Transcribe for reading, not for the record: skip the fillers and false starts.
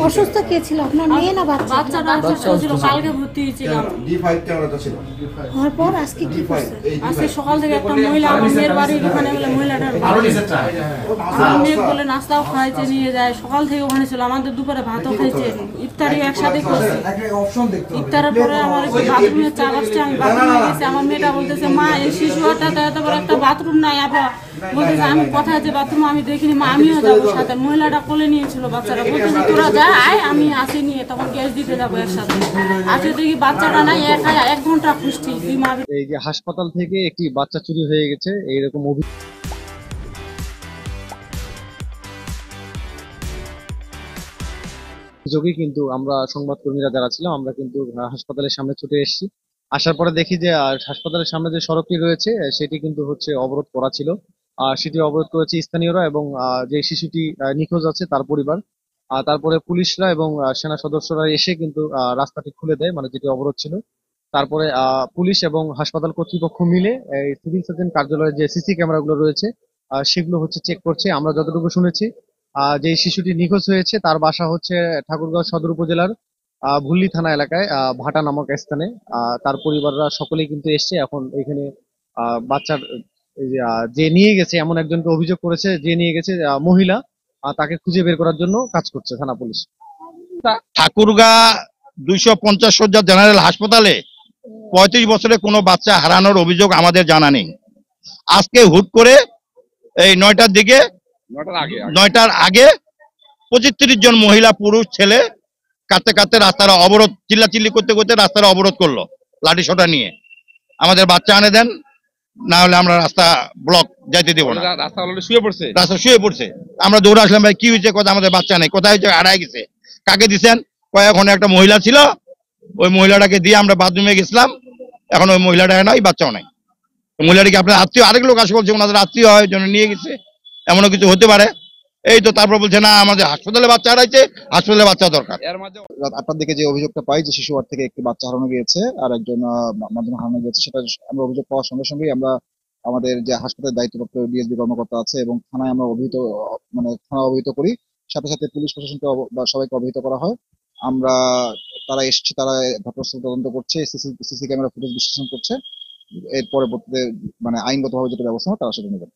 অসুস্থ কে ছিল, আপনার মেয়ে না বাচ্চা? বাচ্চাটা অসুস্থ ছিল, কালকে ভর্তি হয়েছিলাম। হওয়ার পর আজকে কি করছে? আজকে সকাল থেকে একটা মহিলা আমার মেয়ের বাড়ির ওখানে বলে মহিলাটার আমার মেয়ে বলে নাস্তাও খাইছে নিয়ে যায়, সকাল থেকে ওখানে ছিল, আমাদের দুপুরে ভাতও খাইছে, ইফতারিও একসাথে করছে। ইফতারের পরে আমার বাথরুমে চা আসছে, আমি বাথরুমে গেছি, আমার মেয়েটা বলতেছে মা এই শিশুটা এত বড় একটা বাথরুম নাই, আবার বলতেছে আমি কোথায় যে বাথরুম আমি দেখিনি মা, আমিও যাবো সাথে। মহিলাটা কোলে নিয়েছিল বাচ্চারা, বলতেছে তোরা যা আয় আমি আসি নিয়ে, তখন গ্যাস দিতে যাবো একসাথে। আসে দেখি বাচ্চাটা নাই, 1 ঘন্টা খুঁজছি। এই যে হাসপাতাল থেকে একটি বাচ্চা চুরি হয়ে গেছে এইরকম অভিযোগে কিন্তু আমরা সংবাদকর্মীরা যারা ছিলাম আমরা কিন্তু হাসপাতালের সামনে ছুটে এসেছি। আসার পরে দেখি যে হাসপাতালের সামনে যে সড়কটি রয়েছে সেটি কিন্তু হচ্ছে অবরোধ করা ছিল। সেটি অবরোধ করেছে স্থানীয়রা এবং যে শিশুটি নিখোঁজ আছে তার পরিবার। তারপরে পুলিশরা এবং সেনা সদস্যরা এসে কিন্তু রাস্তাটি খুলে দেয়, মানে যেটি অবরোধ ছিল। তারপরে পুলিশ এবং হাসপাতাল কর্তৃপক্ষ মিলে এই সিভিল সার্জন কার্যালয়ে যে সিসি ক্যামেরাগুলো রয়েছে সেগুলো হচ্ছে চেক করছে। আমরা যতটুকু শুনেছি যে শিশুটি নিখোঁজ হয়েছে তার বাসা হচ্ছে ঠাকুরগাঁও সদর উপজেলার ভুল্লি থানা এলাকায় ভাটা নামক স্থানে। তার পরিবাররা সকলেই কিন্তু এসছে এখন এখানে। বাচ্চার এই যে যে নিয়ে গেছে এমন একজনকে অভিযোগ করেছে, যে নিয়ে গেছে মহিলা, তাকে খুঁজে বের করার জন্য কাজ করছে থানা পুলিশ। ঠাকুরগাঁ 250 শয্যা জেনারেল হাসপাতালে 35 বছরে কোনো বাচ্চা হারানোর অভিযোগ আমাদের জানা নেই। আজকে হুট করে এই 9টার দিকে 9টার আগে 25-30 জন মহিলা পুরুষ ছেলে কাঁদতে কাঁদতে রাস্তার অবরোধ, চিল্লাচিল্লি করতে করতে রাস্তার অবরোধ করলো লাঠি সোটা নিয়ে। আমাদের বাচ্চা আনে দেন, না হলে আমরা রাস্তা ব্লক যাইতে দেবো না। রাস্তা শুয়ে পড়ছে। আমরা দৌড়ে আসলাম, ভাই কি হয়েছে? কথা আমাদের বাচ্চা নেই। কোথায় হয়েছে? হারাই গেছে। কাকে দিচ্ছেন? ওখানে একটা মহিলা ছিল, ওই মহিলাটাকে দিয়ে আমরা বাথরুমে গেছিলাম, এখন ওই মহিলাটা নাই, বাচ্চাও নাই। মহিলাটিকে আপনার আত্মীয়, আরেক লোক আসে বলছে ওনাদের আত্মীয় হয় জন্য নিয়ে গেছে, এমনও কিছু হতে পারে। এই তো তারপর বলছে না আমাদের হাসপাতালে বাচ্চা হারাইছে, হাসপাতালে বাচ্চা দরকার। এর মাঝে রাত 8টার দিকে যে অভিযোগটা পাই যে শিশু ওয়ার্ড থেকে একটি বাচ্চা হারানো গিয়েছে আর একজন মাধ্যমে হারানো গিয়েছে, সেটা আমরা অভিযোগ পাওয়ার সঙ্গে সঙ্গেই আমরা আমাদের যে হাসপাতালের দায়িত্বপ্রাপ্ত ডিএসপি কর্মকর্তা আছে এবং থানায় আমরা থানা অবহিত করি। সাথে সাথে পুলিশ প্রশাসনকে বা সবাইকে অবহিত করা হয়। আমরা তারা এসছে, তারা ঘটনাস্থল তদন্ত করছে, সিসি ক্যামেরা ফুটেজ বিশ্লেষণ করছে। এর পরবর্তীতে মানে আইনগতভাবে যেটা ব্যবস্থা হয় তারা সেটা নেবেন।